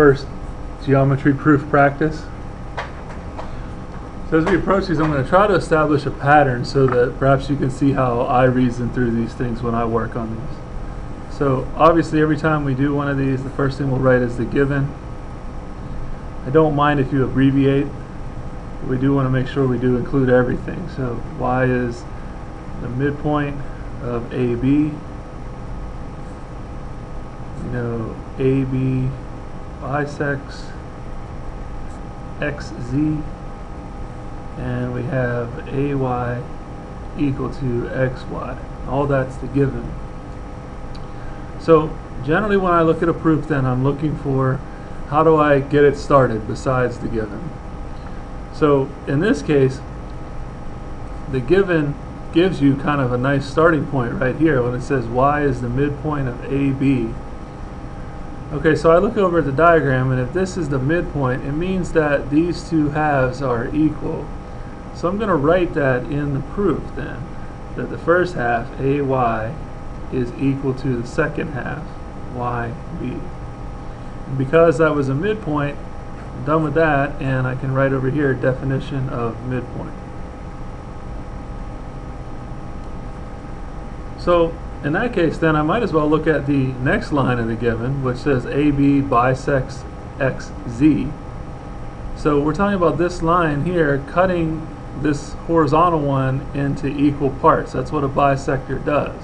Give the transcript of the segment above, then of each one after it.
First geometry proof practice. So as we approach these, I'm going to try to establish a pattern so that perhaps you can see how I reason through these things when I work on these. So obviously every time we do one of these, the first thing we'll write is the given. I don't mind if you abbreviate. We do want to make sure we do include everything. So y is the midpoint of AB. You know, AB bisects XZ, and we have AY equal to XY. All that's the given. So generally when I look at a proof, then I'm looking for how do I get it started besides the given. So in this case, the given gives you kind of a nice starting point right here when it says y is the midpoint of AB. Okay, so I look over at the diagram, and if this is the midpoint, it means that these two halves are equal. So I'm going to write that in the proof then, that the first half, AY, is equal to the second half, YB. And because that was a midpoint, I'm done with that, and I can write over here definition of midpoint. So in that case, then I might as well look at the next line of the given, which says AB bisects XZ. So we're talking about this line here cutting this horizontal one into equal parts. That's what a bisector does.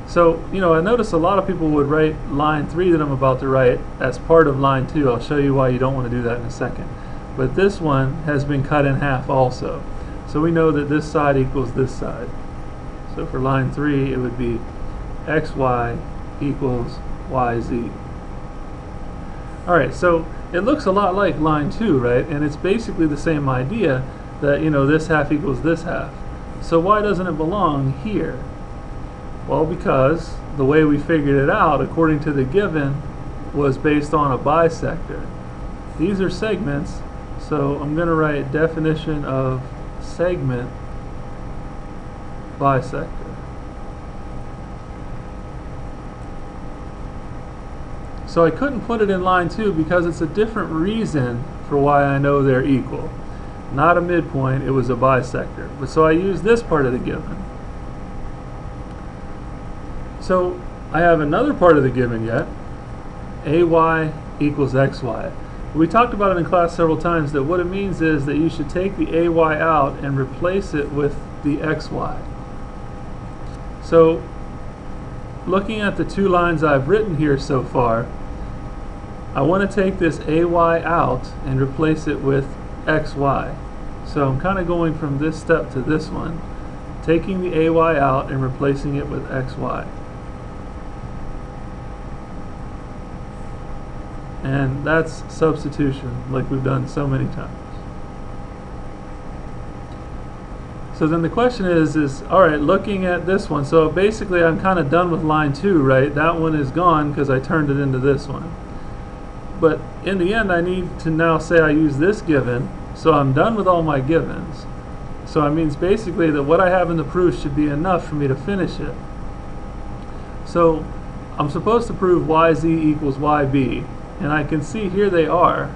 So, you know, I notice a lot of people would write line 3 that I'm about to write as part of line 2. I'll show you why you don't want to do that in a second. But this one has been cut in half also. So we know that this side equals this side. So for line 3, it would be XY equals YZ. Alright, so it looks a lot like line 2, right? And it's basically the same idea that, you know, this half equals this half. So why doesn't it belong here? Well, because the way we figured it out, according to the given, was based on a bisector. These are segments, so I'm going to write definition of segment bisector. So I couldn't put it in line 2 because it's a different reason for why I know they're equal. Not a midpoint, it was a bisector. But so I used this part of the given. So I have another part of the given yet. AY equals XY. We talked about it in class several times that what it means is that you should take the AY out and replace it with the XY. So looking at the two lines I've written here so far, I want to take this AY out and replace it with XY. So I'm kind of going from this step to this one, taking the AY out and replacing it with XY. And that's substitution, like we've done so many times. So then the question is alright, looking at this one, so basically I'm kind of done with line 2, right? That one is gone because I turned it into this one. But in the end, I need to now say I use this given, so I'm done with all my givens. So it means basically that what I have in the proof should be enough for me to finish it. So I'm supposed to prove YZ equals YB, and I can see here they are,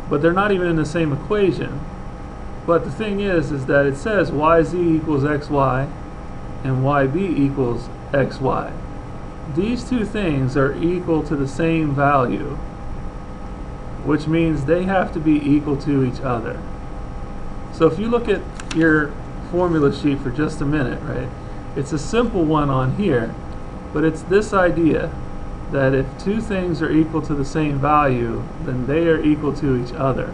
but they're not even in the same equation. But the thing is that it says YZ equals XY and YB equals XY. These two things are equal to the same value, which means they have to be equal to each other. So if you look at your formula sheet for just a minute, right? It's a simple one on here, but it's this idea that if two things are equal to the same value, then they are equal to each other.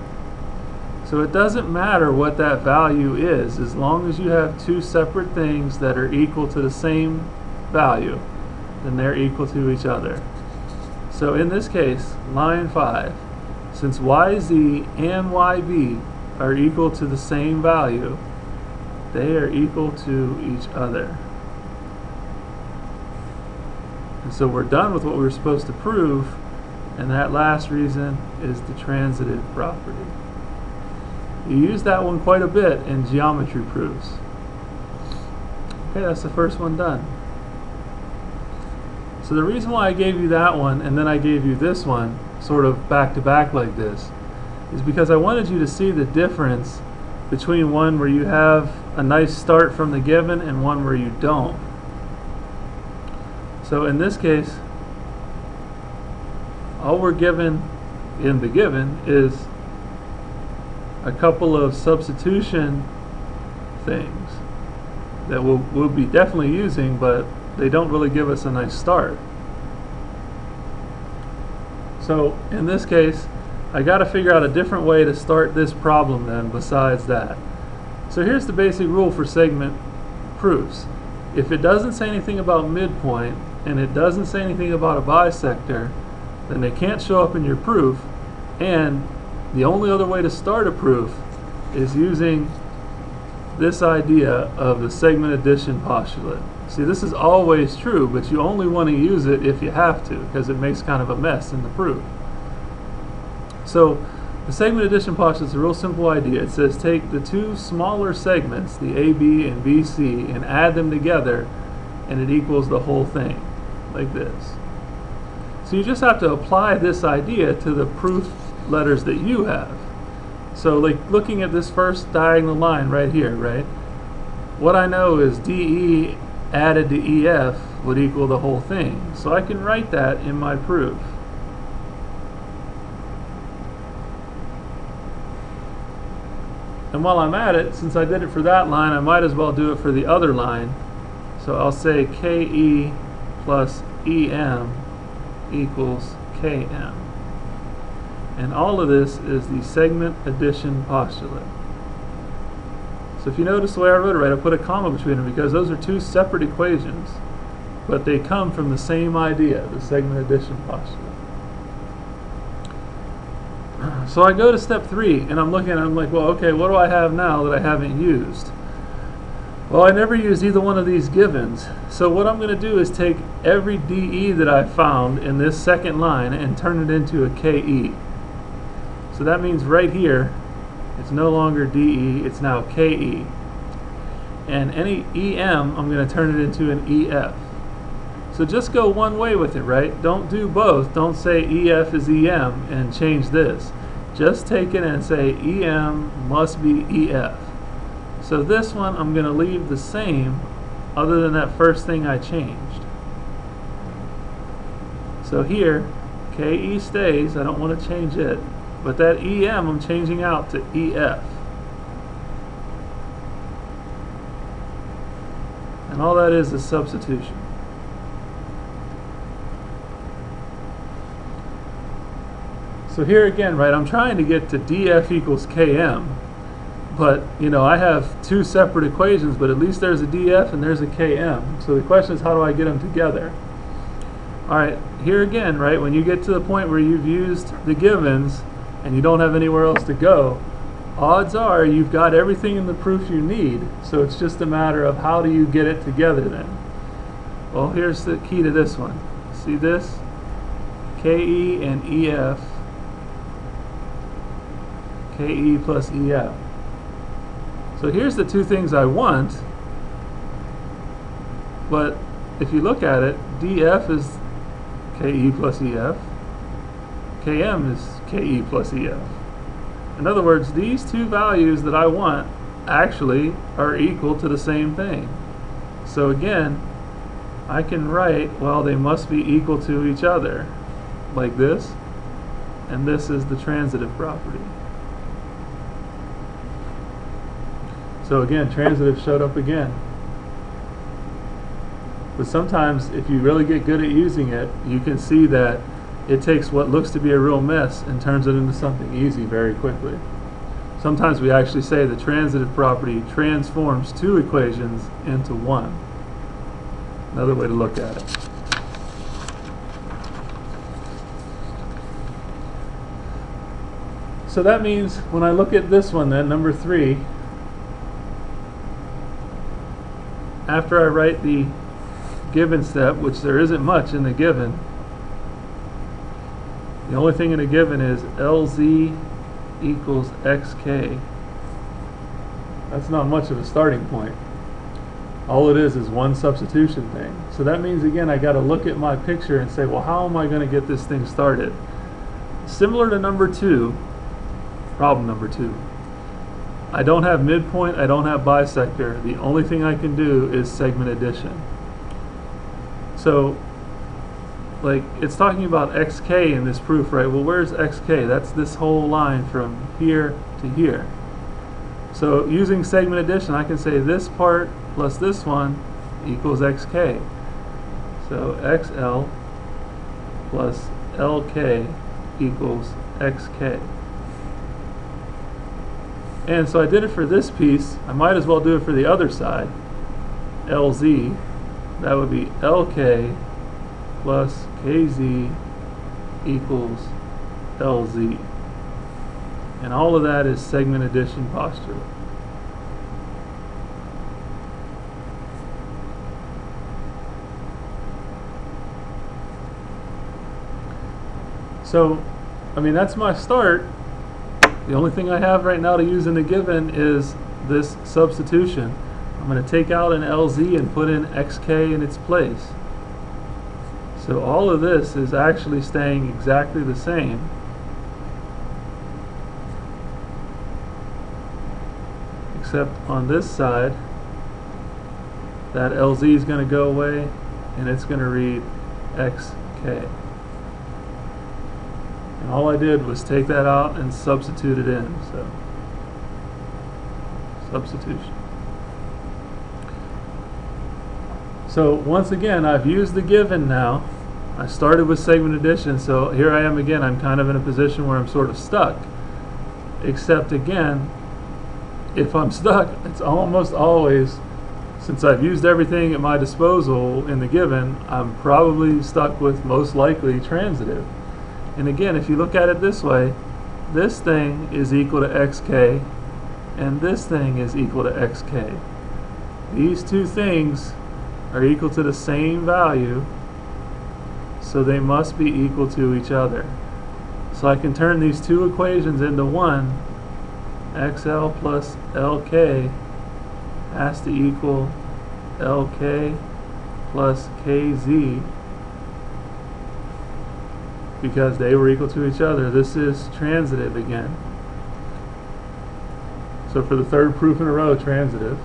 So it doesn't matter what that value is, as long as you have two separate things that are equal to the same value, then they're equal to each other. So in this case, line 5, since YZ and YB are equal to the same value, they are equal to each other. And so we're done with what we were supposed to prove, and that last reason is the transitive property. You use that one quite a bit in geometry proofs. Okay, that's the first one done. So the reason why I gave you that one and then I gave you this one sort of back to back like this is because I wanted you to see the difference between one where you have a nice start from the given and one where you don't. So in this case, all we're given in the given is a couple of substitution things that we'll be definitely using, but they don't really give us a nice start. So in this case, I got to figure out a different way to start this problem then besides that. So here's the basic rule for segment proofs. If it doesn't say anything about midpoint and it doesn't say anything about a bisector, then they can't show up in your proof, and the only other way to start a proof is using this idea of the segment addition postulate. See, this is always true, but you only want to use it if you have to, because it makes kind of a mess in the proof. So the segment addition postulate is a real simple idea. It says take the two smaller segments, the AB and BC, and add them together, and it equals the whole thing, like this. So you just have to apply this idea to the proof letters that you have. So like looking at this first diagonal line right here, right? What I know is DE added to EF would equal the whole thing. So I can write that in my proof. And while I'm at it, since I did it for that line, I might as well do it for the other line. So I'll say KE plus EM equals KM. And all of this is the segment addition postulate. So if you notice the way I wrote it right, I put a comma between them because those are two separate equations, but they come from the same idea, the segment addition postulate. So I go to step 3 and I'm looking at it, I'm like, well, okay, what do I have now that I haven't used? Well, I never used either one of these givens. So what I'm going to do is take every DE that I found in this second line and turn it into a KE. So that means right here, it's no longer DE, it's now KE. And any EM, I'm going to turn it into an EF. So just go one way with it, right? Don't do both. Don't say EF is EM and change this. Just take it and say EM must be EF. So this one I'm going to leave the same other than that first thing I changed. So here, KE stays, I don't want to change it. But that EM I'm changing out to EF. And all that is substitution. So here again, right, I'm trying to get to DF equals KM. But, you know, I have two separate equations, but at least there's a DF and there's a KM. So the question is, how do I get them together? All right, here again, right, when you get to the point where you've used the givens and you don't have anywhere else to go, odds are you've got everything in the proof you need. So it's just a matter of how do you get it together then? Well, here's the key to this one. See this? KE and EF. KE plus EF. So here's the two things I want, but if you look at it, DF is KE plus EF, KM is KE plus EF. In other words, these two values that I want actually are equal to the same thing. So again, I can write, well, they must be equal to each other, like this, and this is the transitive property. So again, transitive showed up again. But sometimes, if you really get good at using it, you can see that it takes what looks to be a real mess and turns it into something easy very quickly. Sometimes we actually say the transitive property transforms two equations into one. Another way to look at it. So that means when I look at this one then, number 3, after I write the given step, which there isn't much in the given, the only thing in the given is LZ equals XK. That's not much of a starting point. All it is one substitution thing. So that means, again, I got to look at my picture and say, well, how am I going to get this thing started? similar to number 2, problem number 2, I don't have midpoint, I don't have bisector. The only thing I can do is segment addition. So, like, it's talking about xk in this proof, right? Well, where's xk? That's this whole line from here to here. So, using segment addition, I can say this part plus this one equals xk. So, xl plus lk equals xk. And so I did it for this piece. I might as well do it for the other side. LZ, that would be LK plus KZ equals LZ. And all of that is segment addition postulate. So, I mean, that's my start. The only thing I have right now to use in the given is this substitution. I'm going to take out an LZ and put in xk in its place. So all of this is actually staying exactly the same. Except on this side, that LZ is going to go away and it's going to read xk. And all I did was take that out and substitute it in. So, substitution. So once again, I've used the given now. I started with segment addition, so here I am again. I'm kind of in a position where I'm sort of stuck. Except again, if I'm stuck, it's almost always, since I've used everything at my disposal in the given, I'm probably stuck with most likely transitive. And again, if you look at it this way, this thing is equal to xk, and this thing is equal to xk. These two things are equal to the same value, so they must be equal to each other. So I can turn these two equations into one. XL plus LK has to equal LK plus KZ, because they were equal to each other. This is transitive again. So for the third proof in a row, transitive.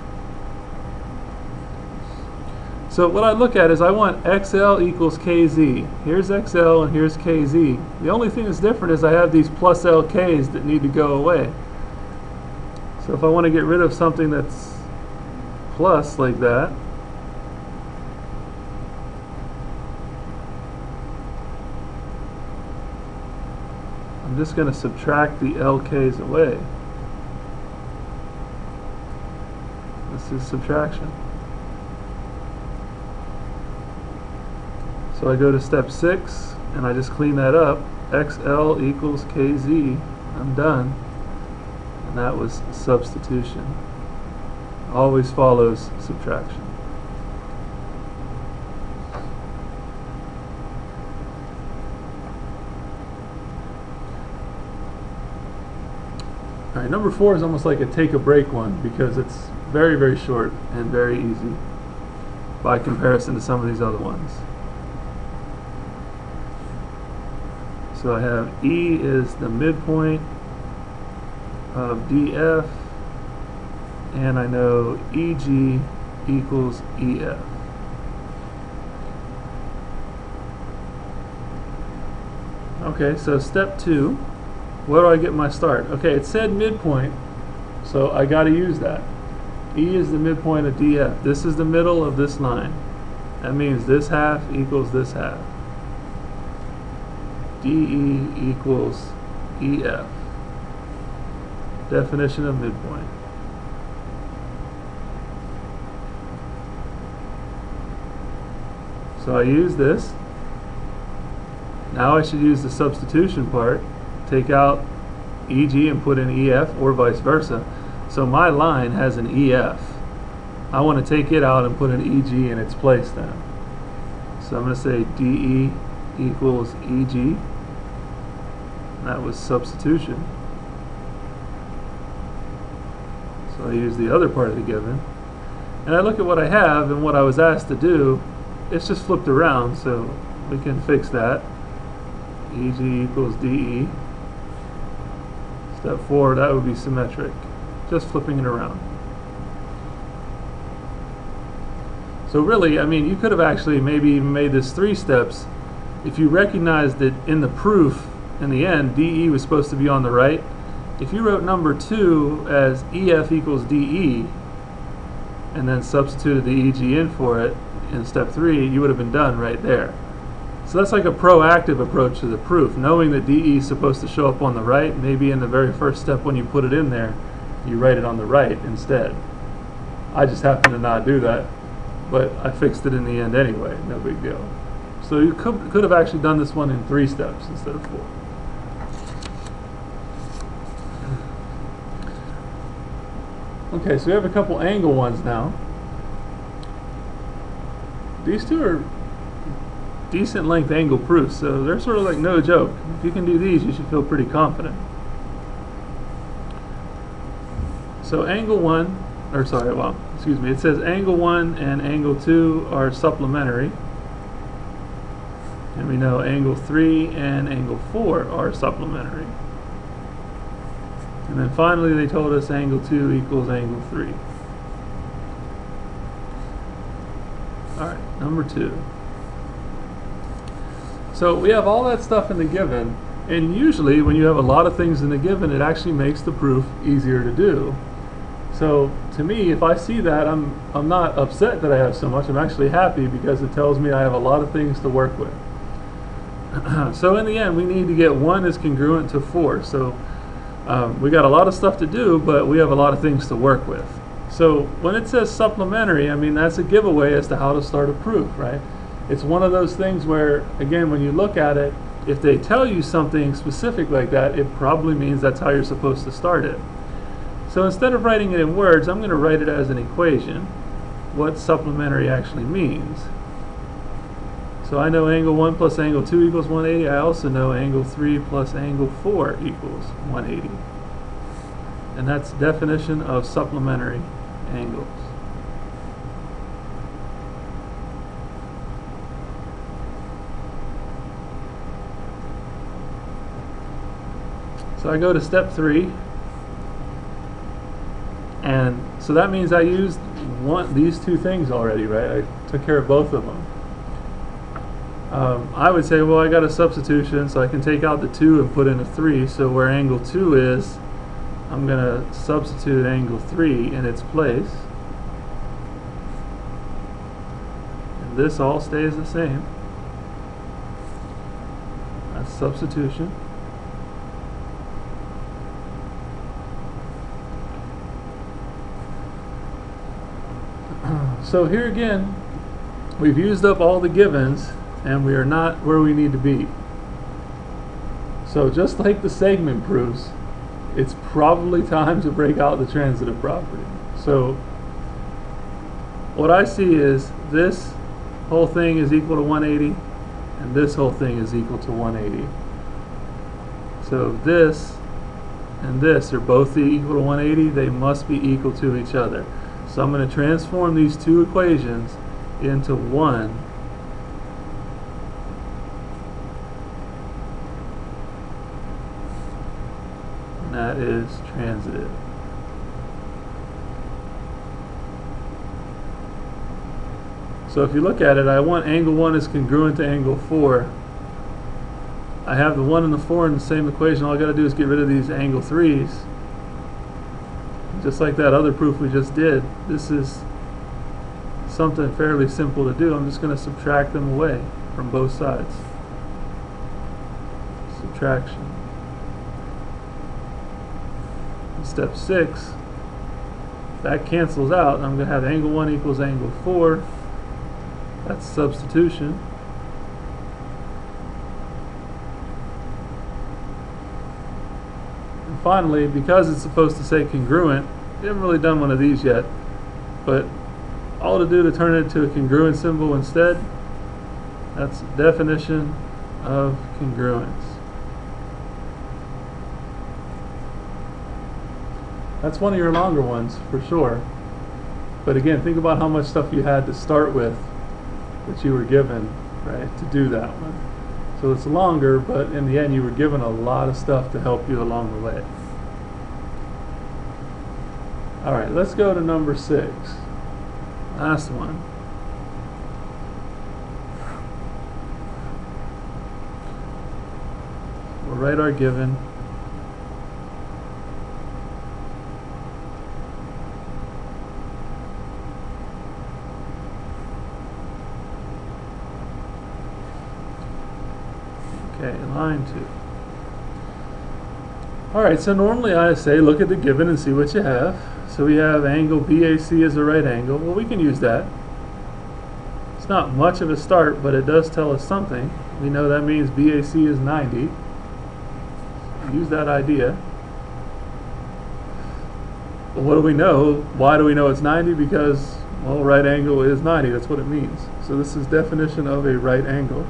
So what I look at is I want XL equals KZ. Here's XL and here's KZ. The only thing that's different is I have these plus LKs that need to go away. So if I want to get rid of something that's plus like that, I'm just going to subtract the LKs away. This is subtraction. So I go to step 6 and I just clean that up. XL equals KZ. I'm done. And that was substitution. Always follows subtraction. Alright, number 4 is almost like a take a break one because it's very, very short and very easy by comparison to some of these other ones. So I have E is the midpoint of DF, and I know EG equals EF. Okay, so step 2. Where do I get my start? Okay, it said midpoint, so I got to use that. E is the midpoint of DF. This is the middle of this line. That means this half equals this half. DE equals EF. Definition of midpoint. So I use this. Now I should use the substitution part. Take out EG and put in EF, or vice versa. So my line has an EF. I want to take it out and put an EG in its place then. So I'm going to say DE equals EG. That was substitution. So I use the other part of the given. And I look at what I have and what I was asked to do. It's just flipped around, so we can fix that. EG equals DE. Step 4, that would be symmetric. Just flipping it around. So really, I mean, you could have actually maybe even made this 3 steps if you recognized that in the proof, in the end, DE was supposed to be on the right. If you wrote number 2 as EF equals DE, and then substituted the EG in for it in step 3, you would have been done right there. So that's like a proactive approach to the proof, knowing that DE is supposed to show up on the right. Maybe in the very first step when you put it in there, you write it on the right instead. I just happen to not do that, but I fixed it in the end anyway, no big deal. So you could have actually done this one in 3 steps instead of 4. Okay, so we have a couple angle ones now. These two are decent length angle proofs, so they're sort of like no joke. If you can do these, you should feel pretty confident. So angle 1, or sorry, well, excuse me, it says angle 1 and angle 2 are supplementary. And we know angle 3 and angle 4 are supplementary. And then finally they told us angle 2 equals angle 3. Alright, number 2. So we have all that stuff in the given, and usually when you have a lot of things in the given, it actually makes the proof easier to do. So to me, if I see that, I'm not upset that I have so much. I'm actually happy because it tells me I have a lot of things to work with. So in the end, we need to get 1 is congruent to 4. So we got a lot of stuff to do, but we have a lot of things to work with. So when it says supplementary, I mean, that's a giveaway as to how to start a proof, right? It's one of those things where, again, when you look at it, if they tell you something specific like that, it probably means that's how you're supposed to start it. So instead of writing it in words, I'm going to write it as an equation, what supplementary actually means. So I know angle 1 plus angle 2 equals 180. I also know angle 3 plus angle 4 equals 180. And that's the definition of supplementary angles. So I go to step 3. And so that means I used these 2 things already, right? I took care of both of them. I would say, well, I got a substitution, so I can take out the 2 and put in a 3. So where angle 2 is, I'm going to substitute angle 3 in its place. And this all stays the same. That's substitution. So here again, we've used up all the givens, and we are not where we need to be. So just like the segment proofs, it's probably time to break out the transitive property. So what I see is this whole thing is equal to 180, and this whole thing is equal to 180. So this and this are both equal to 180. They must be equal to each other. So I'm going to transform these 2 equations into one. And that is transitive. So if you look at it, I want angle 1 is congruent to angle 4. I have the 1 and the 4 in the same equation. All I got to do is get rid of these angle 3's. Just like that other proof we just did, this is something fairly simple to do. I'm just going to subtract them away from both sides. Subtraction. In step 6, that cancels out. I'm going to have angle 1 equals angle 4. That's substitution. Finally, because it's supposed to say congruent, we haven't really done one of these yet, but all to do to turn it into a congruent symbol instead, that's definition of congruence. That's one of your longer ones for sure, but again, think about how much stuff you had to start with that you were given, right, to do that one. So it's longer, but in the end you were given a lot of stuff to help you along the way. Alright, let's go to number 6. Last one. We'll write our given. Okay, line 2. Alright, so normally I say look at the given and see what you have. So we have angle BAC as a right angle. Well, we can use that. It's not much of a start, but it does tell us something. We know that means BAC is 90. Use that idea. But what do we know? Why do we know it's 90? Because, well, right angle is 90. That's what it means. So this is definition of a right angle.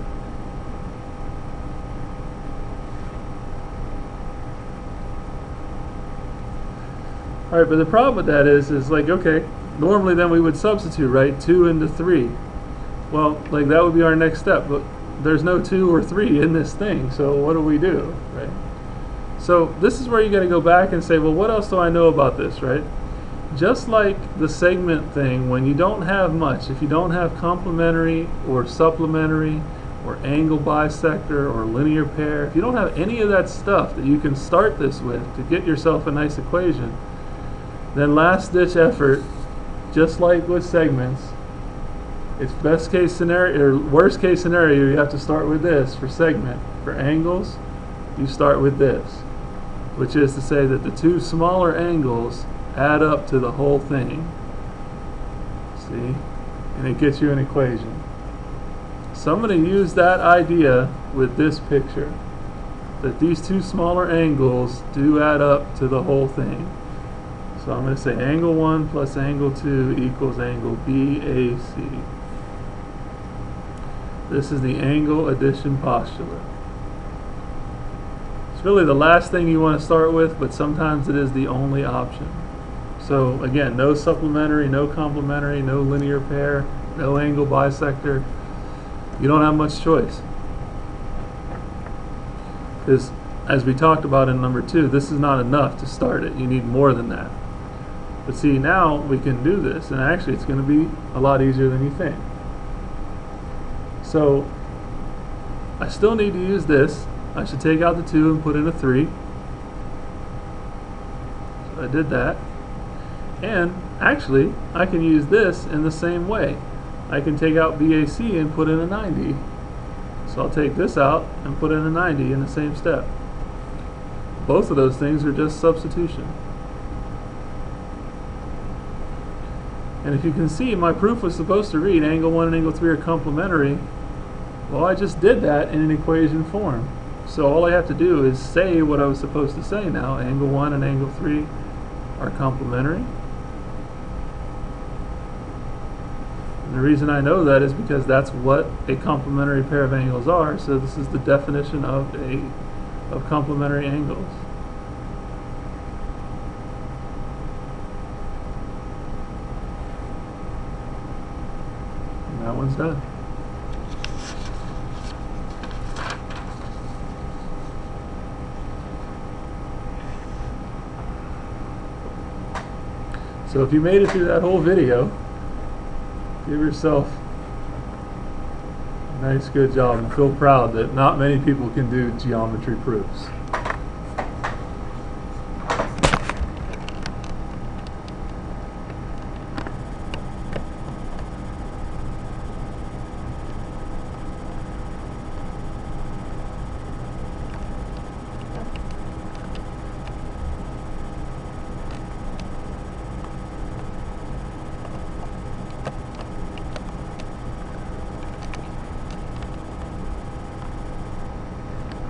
Alright, but the problem with that is like, okay, normally then we would substitute, right? 2 into 3. Well, like that would be our next step, but there's no 2 or 3 in this thing, so what do we do, right? So this is where you got to go back and say, well, what else do I know about this, right? Just like the segment thing, when you don't have much, if you don't have complementary or supplementary or angle bisector or linear pair, if you don't have any of that stuff that you can start this with to get yourself a nice equation, then last ditch effort, just like with segments, it's best case scenario or worst case scenario, you have to start with this for segment. For angles, you start with this, which is to say that the two smaller angles add up to the whole thing. See? And it gets you an equation. So I'm going to use that idea with this picture, that these two smaller angles do add up to the whole thing. So I'm going to say angle 1 plus angle 2 equals angle BAC. This is the angle addition postulate. It's really the last thing you want to start with, but sometimes it is the only option. So again, no supplementary, no complementary, no linear pair, no angle bisector. You don't have much choice. Because as we talked about in number 2, this is not enough to start it. You need more than that. But see, now we can do this, and actually it's going to be a lot easier than you think. So I still need to use this. I should take out the 2 and put in a 3. So I did that. And actually, I can use this in the same way. I can take out BAC and put in a 90. So I'll take this out and put in a 90 in the same step. Both of those things are just substitution. And if you can see, my proof was supposed to read angle 1 and angle 3 are complementary. Well, I just did that in an equation form. So all I have to do is say what I was supposed to say now. Angle 1 and angle 3 are complementary. And the reason I know that is because that's what a complementary pair of angles are. So this is the definition of complementary angles. And that one's done. So if you made it through that whole video, give yourself a nice good job and feel proud that not many people can do geometry proofs.